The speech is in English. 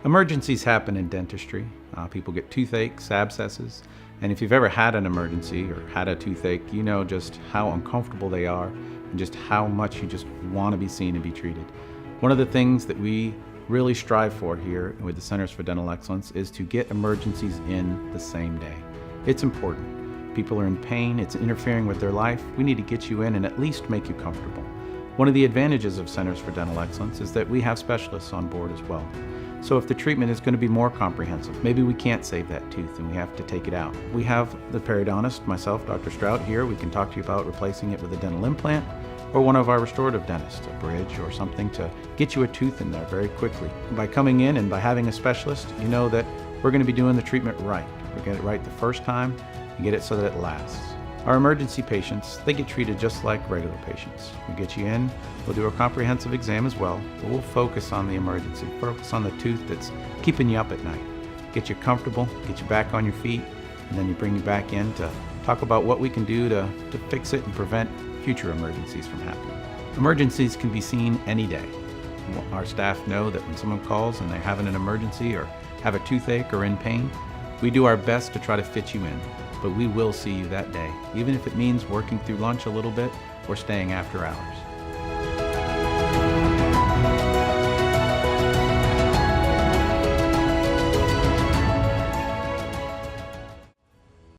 Emergencies happen in dentistry. People get toothaches, abscesses, and if you've ever had an emergency or had a toothache, you know just how uncomfortable they are and just how much you just want to be seen and be treated. One of the things that we really strive for here with the Centers for Dental Excellence is to get emergencies in the same day. It's important. People are in pain, it's interfering with their life. We need to get you in and at least make you comfortable. One of the advantages of Centers for Dental Excellence is that we have specialists on board as well. So if the treatment is going to be more comprehensive, maybe we can't save that tooth and we have to take it out. We have the periodontist, myself, Dr. Strout here. We can talk to you about replacing it with a dental implant or one of our restorative dentists, a bridge or something to get you a tooth in there very quickly. By coming in and by having a specialist, you know that we're going to be doing the treatment right. We get it right the first time and get it so that it lasts. Our emergency patients, they get treated just like regular patients. We get you in, we'll do a comprehensive exam as well, but we'll focus on the emergency, focus on the tooth that's keeping you up at night. Get you comfortable, get you back on your feet, and then you bring you back in to talk about what we can do to fix it and prevent future emergencies from happening. Emergencies can be seen any day. Our staff know that when someone calls and they're having an emergency or have a toothache or in pain, we do our best to try to fit you in. But we will see you that day, even if it means working through lunch a little bit or staying after hours.